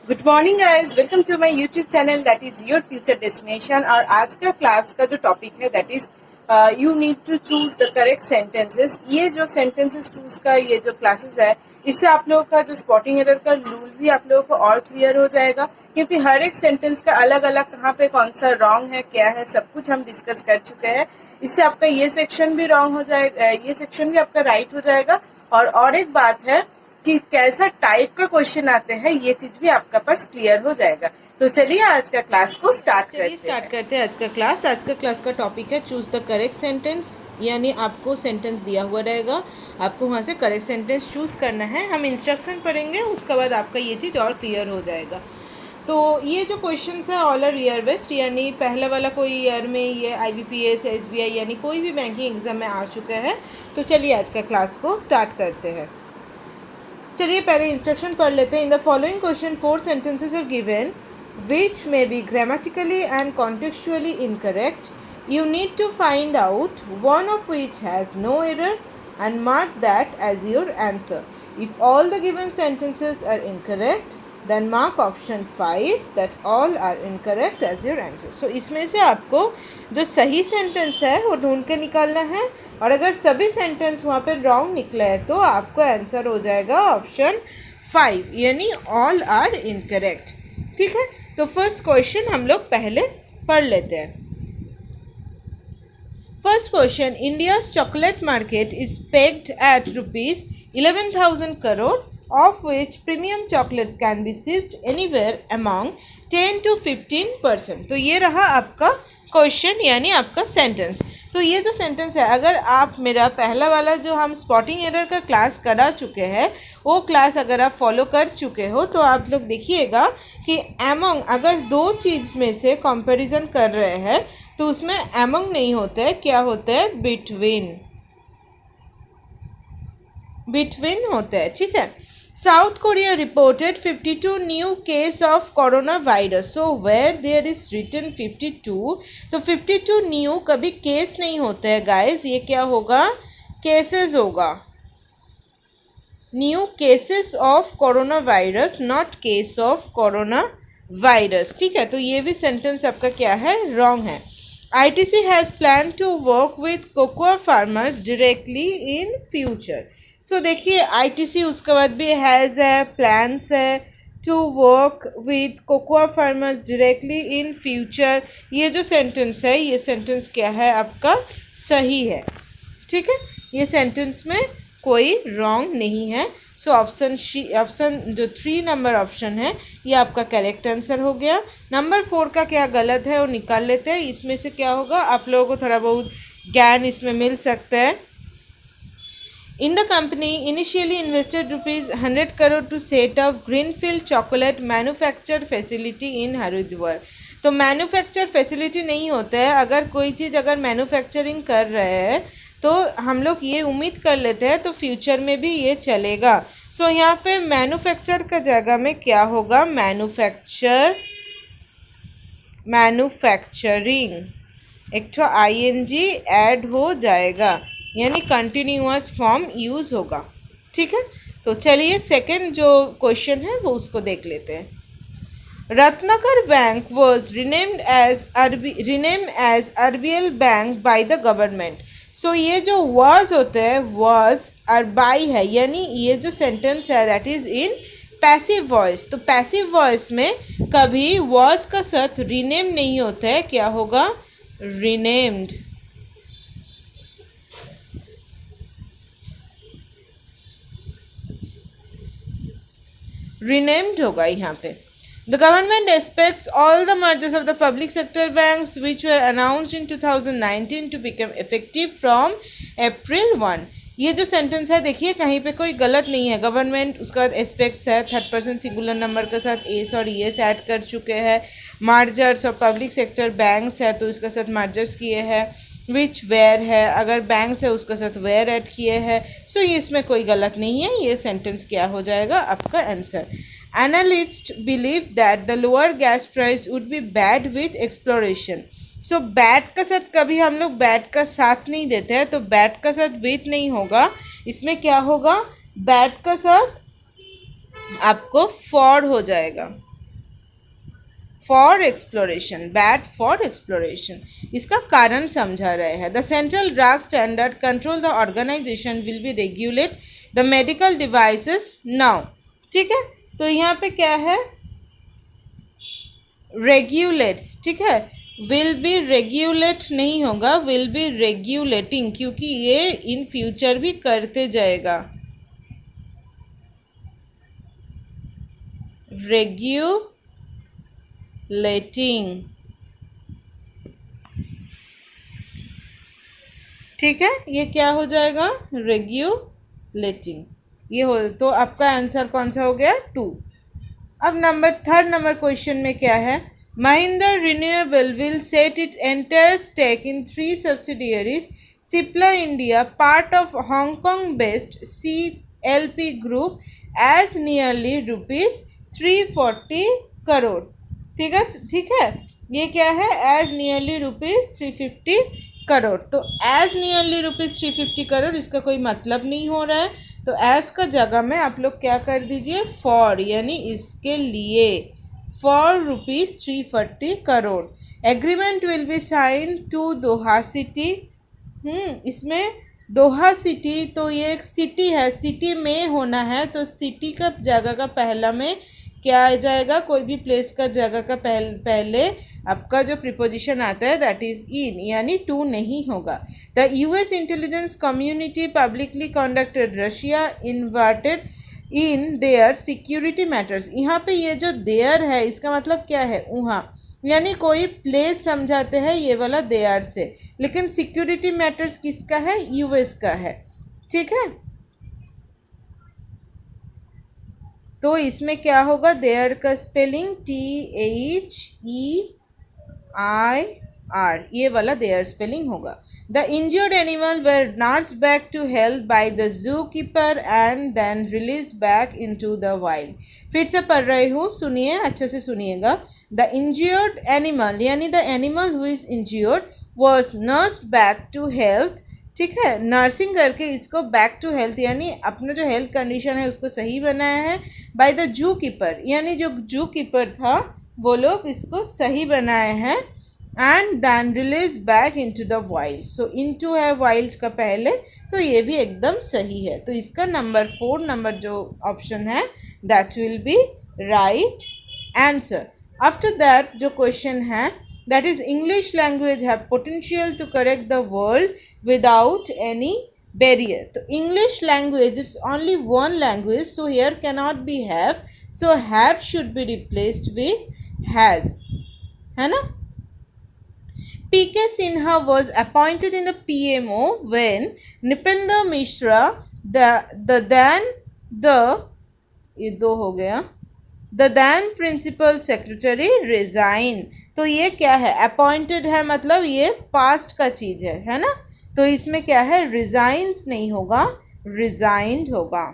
Good morning guys, welcome to my YouTube channel that is your future destination. और आज का class का जो टॉपिक है that is you need to choose the correct sentences. ये जो सेंटेंसेस चूज का ये जो क्लासेस है, इससे आप लोगों का जो स्पॉटिंग एरर का रूल भी आप लोगों को और क्लियर हो जाएगा, क्योंकि हर एक सेंटेंस का अलग अलग कहाँ पे कौन सा रॉन्ग है, क्या है, सब कुछ हम डिस्कस कर चुके हैं। इससे आपका ये सेक्शन भी रॉन्ग हो जाएगा, ये सेक्शन भी आपका राइट हो जाएगा। और एक बात है कि कैसा टाइप का क्वेश्चन आते हैं, ये चीज भी आपका पास क्लियर हो जाएगा। तो चलिए आज का क्लास को स्टार्ट करते हैं। आज का क्लास का टॉपिक है चूज द करेक्ट सेंटेंस। यानी आपको सेंटेंस दिया हुआ रहेगा, आपको वहाँ से करेक्ट सेंटेंस चूज करना है। हम इंस्ट्रक्शन पढ़ेंगे, उसके बाद आपका ये चीज़ और क्लियर हो जाएगा। तो ये जो क्वेश्चंस है ऑल आर ईयर बेस्ड, यानी पहला वाला कोई ईयर में ये IBPS SBI यानी कोई भी बैंकिंग एग्जाम में आ चुका है। तो चलिए आज का क्लास को स्टार्ट करते हैं। चलिए पहले इंस्ट्रक्शन पढ़ लेते हैं। In the following question 4 sentences are given which may be grammatically and contextually incorrect. You need to find out one of which has no error and mark that as your answer. If all the given sentences are incorrect, then mark option 5 that all are incorrect as your answer. So इसमें से आपको जो सही sentence है वो ढूंढ के निकालना है, और अगर सभी सेंटेंस वहाँ पे रॉन्ग निकले हैं तो आपको आंसर हो जाएगा ऑप्शन 5, यानी ऑल आर इनकरेक्ट। ठीक है, तो फर्स्ट क्वेश्चन हम लोग पहले पढ़ लेते हैं। First question, India's chocolate market is pegged at ₹11,000 crore, of which premium chocolates can be seized anywhere among 10 to 15%। तो ये रहा आपका क्वेश्चन यानी आपका सेंटेंस। तो ये जो सेंटेंस है, अगर आप मेरा पहला वाला जो हम स्पॉटिंग एरर का क्लास करा चुके हैं वो क्लास अगर आप फॉलो कर चुके हो तो आप लोग देखिएगा कि एमंग अगर दो चीज़ में से कंपैरिजन कर रहे हैं तो उसमें एमंग नहीं होता है, क्या होता है, बिटवीन होता है। ठीक है, South Korea reported 52 new case of coronavirus. So where there is written 52, तो 52 new कभी केस नहीं होता है गाइस, ये क्या होगा, केसेस होगा। New cases of corona virus, not case of corona virus. ठीक है, तो ये भी सेंटेंस आपका क्या है, रॉन्ग है। ITC has plan to work with cocoa farmers directly in future. So देखिए ITC, उसके बाद भी हैज़ है, प्लान्स है to work with cocoa farmers directly in future. ये जो सेंटेंस है, ये सेंटेंस क्या है आपका, सही है। ठीक है, ये सेंटेंस में कोई रॉन्ग नहीं है। सो ऑप्शन जो 3 नंबर ऑप्शन है ये आपका करेक्ट आंसर हो गया। नंबर 4 का क्या गलत है वो निकाल लेते हैं। इसमें से क्या होगा, आप लोगों को थोड़ा बहुत ज्ञान इसमें मिल सकता है। In the company initially invested ₹100 crore to set up greenfield chocolate manufacture facility in Haridwar. तो मैन्युफैक्चर फैसिलिटी नहीं होता है, अगर कोई चीज़ अगर मैन्युफैक्चरिंग कर रहे हैं तो हम लोग ये उम्मीद कर लेते हैं तो फ्यूचर में भी ये चलेगा। सो यहाँ पे मैन्युफैक्चर का जगह में क्या होगा, मैन्युफैक्चरिंग, एक तो ING ऐड हो जाएगा, यानी कंटिन्यूअस फॉर्म यूज़ होगा। ठीक है, तो चलिए सेकंड जो क्वेश्चन है वो उसको देख लेते हैं। Ratnakar bank was renamed as RBL bank by the government. So ये जो वॉज होता है, वॉज और बाय है, यानी ये जो सेंटेंस है that is in passive voice. तो पैसिव वॉइस में कभी वॉज का साथ रिनेम नहीं होता है, क्या होगा, रिनेम्ड। रिनेम्ड होगा यहाँ पे। The government expects all the mergers of the public sector banks which were announced in 2019 to become effective from April 1। ये जो सेंटेंस है देखिए कहीं पे कोई गलत नहीं है। गवर्नमेंट, उसका बाद एस्पेक्ट्स है, थर्ड पर्सन सिंगुलर नंबर के साथ एस और ईएस ऐड कर चुके हैं। मार्जर्स और पब्लिक सेक्टर बैंक्स है तो इसके साथ मार्जर्स किए हैं। विच वेयर है, अगर बैंक्स है उसके साथ वेयर ऐड किए हैं। सो ये इसमें कोई गलत नहीं है, ये सेंटेंस क्या हो जाएगा आपका answer. Analyst believe that the lower gas price would be bad with exploration. So bad का साथ कभी हम लोग बैड का साथ नहीं देते हैं, तो बैड का साथ विथ नहीं होगा, इसमें क्या होगा, बैड का साथ आपको फॉर हो जाएगा। For exploration, bad for exploration. इसका कारण समझा रहे हैं। The central drug standard control the organisation will be regulate the medical devices now. ठीक है, तो यहाँ पे क्या है, रेगुलेट्स। ठीक है, विल बी रेगुलेट नहीं होगा, विल बी रेगुलेटिंग, क्योंकि ये इन फ्यूचर भी करते जाएगा। रेगुलेटिंग, ठीक है, ये क्या हो जाएगा, रेगुलेटिंग। ये हो, तो आपका आंसर कौन सा हो गया, 2। अब थर्ड नंबर क्वेश्चन में क्या है, Mahindra renewable will set it entire stake in 3 subsidiaries, Cipla India part of Hong Kong based CLP group as nearly ₹340 crore. ठीक है, ठीक है, ये क्या है, एज नियरली ₹350 करोड़। तो एज नियरली ₹350 करोड़, इसका कोई मतलब नहीं हो रहा है, तो एज का जगह में आप लोग क्या कर दीजिए, फॉर, यानी इसके लिए, for ₹340 crore. Agreement will be sign to Doha city. इसमें दोहा सिटी, तो ये एक सिटी है, सिटी में होना है, तो सिटी का जगह का पहला में क्या आ जाएगा, कोई भी प्लेस का जगह का पहले आपका जो प्रीपोजिशन आता है दैट इज इन, यानी टू नहीं होगा। The US intelligence community publicly conducted Russia inverted in their security matters. यहाँ पे ये जो देयर है इसका मतलब क्या है, वहाँ, यानी कोई प्लेस समझाते हैं ये वाला देयर से, लेकिन सिक्योरिटी मैटर्स किसका है, US का है। ठीक है, तो इसमें क्या होगा, देयर का स्पेलिंग THEIR, ये वाला देयर स्पेलिंग होगा। The injured animal were nursed back to health by the zookeeper and then release back into the wild. फिर से पढ़ रही हूँ, सुनिए, अच्छे से सुनिएगा। द इंजर्ड एनिमल, यानी the animal who is injured was nursed back to health. ठीक है, नर्सिंग करके इसको बैक टू हेल्थ, यानी अपना जो हेल्थ कंडीशन है उसको सही बनाया है, बाय द जू कीपर, यानी जो जू कीपर था वो लोग इसको सही बनाए हैं, and then release back into the wild. So into है वाइल्ड का पहले, तो ये भी एकदम सही है। तो इसका नंबर 4 नंबर जो ऑप्शन है that will be right answer. After that जो क्वेश्चन है, that is English language have potential to correct the world without any barrier. तो English language is only one language, so here cannot be have, so have should be replaced with has, है ना। PK Sinha was appointed in the PMO when Nipendra Mishra ये दो हो गया, the then principal secretary resign. तो ये क्या है, अपॉइंटेड है, मतलब ये पास्ट का चीज है ना, तो इसमें क्या है, रिजाइन्स नहीं होगा, रिजाइंड होगा,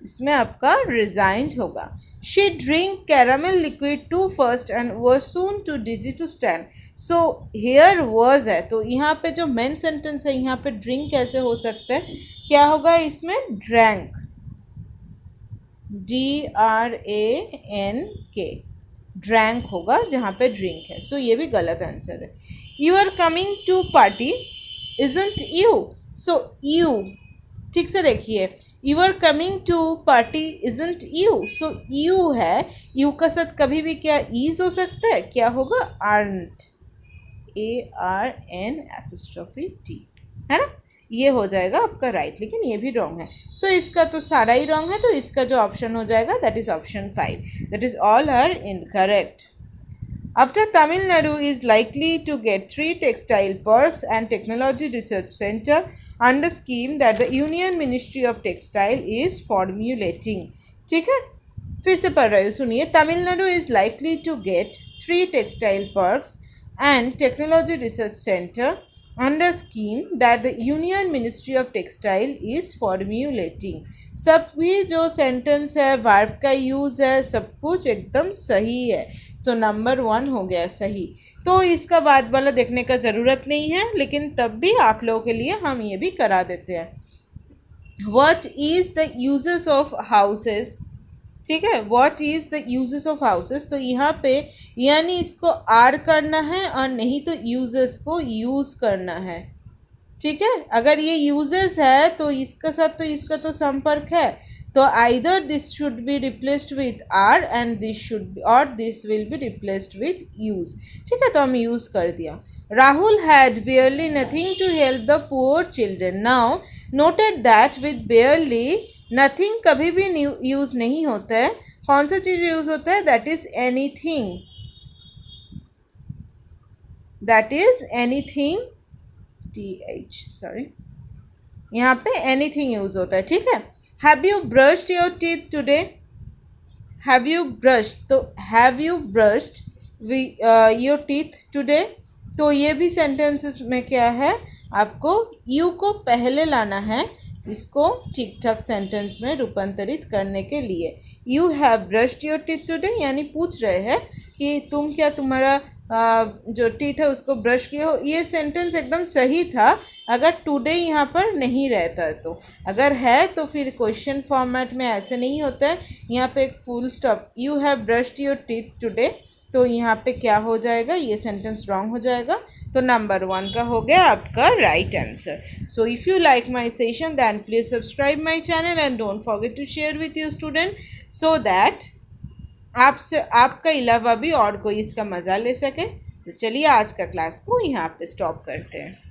इसमें आपका रिजाइंड होगा। She drink caramel liquid too fast and was soon too dizzy to stand. So here was है, तो यहाँ पे जो मेन सेंटेंस है, यहाँ पे ड्रिंक कैसे हो सकता है, क्या होगा इसमें, ड्रैंक, DRANK, ड्रैंक होगा जहाँ पे ड्रिंक है। सो ये भी गलत आंसर है। You are coming to party isn't you, so you, ठीक से देखिए, you are coming to party isn't you, so you है, यू का साथ कभी भी क्या ईज हो सकता है, क्या होगा, आर्नट, ARN', है ना, ये हो जाएगा आपका राइट, लेकिन ये भी रॉन्ग है। सो इसका तो सारा ही रॉन्ग है, तो इसका जो ऑप्शन हो जाएगा that is option 5, that is all are incorrect. After Tamil Nadu is likely to get 3 textile parks and technology research center under scheme that the Union Ministry of Textile is formulating. ठीक है, फिर से पढ़ रही हूँ, सुनिए। Tamil Nadu is likely to get 3 textile parks and technology research center under scheme that the Union Ministry of Textile is formulating. सब भी जो सेंटेंस है, वर्ब का यूज़ है, सब कुछ एकदम सही है। सो नंबर 1 हो गया सही। तो इसका बाद वाला देखने का ज़रूरत नहीं है, लेकिन तब भी आप लोगों के लिए हम ये भी करा देते हैं। What is the uses of houses? ठीक है, what is the uses of houses, तो यहाँ पे यानी इसको आर करना है और नहीं तो यूजेस को यूज करना है। ठीक है, अगर ये यूजेस है तो इसका साथ तो इसका तो संपर्क है, तो either this should be replaced with are and this should और this will be replaced with use. ठीक है, तो हम यूज कर दिया। Rahul had barely nothing to help the poor children. Now noted that with barely nothing कभी भी use नहीं होता है। कौन सा चीज यूज होता है? That is anything, that is anything, TH sorry, यहाँ पे एनीथिंग यूज होता है। ठीक है, have you brushed your teeth today, have you brushed, तो have you brushed your teeth today, तो ये भी सेंटेंसेस में क्या है, आपको यू को पहले लाना है इसको ठीक ठाक सेंटेंस में रूपांतरित करने के लिए। You have brushed your teeth today यानी पूछ रहे हैं कि तुम क्या तुम्हारा जो टीथ है उसको ब्रश किए हो। ये सेंटेंस एकदम सही था अगर टुडे यहाँ पर नहीं रहता है तो, अगर है तो फिर क्वेश्चन फॉर्मेट में ऐसे नहीं होता है, यहाँ पे एक full stop, you have brushed your teeth today, तो यहाँ पे क्या हो जाएगा, ये सेंटेंस रॉन्ग हो जाएगा। तो नंबर 1 का हो गया आपका right answer. So if you like my session then please subscribe my channel and don't forget to share with your student so that आपसे आपका अलावा भी और कोई इसका मज़ा ले सके। तो चलिए आज का क्लास को यहाँ पे स्टॉप करते हैं।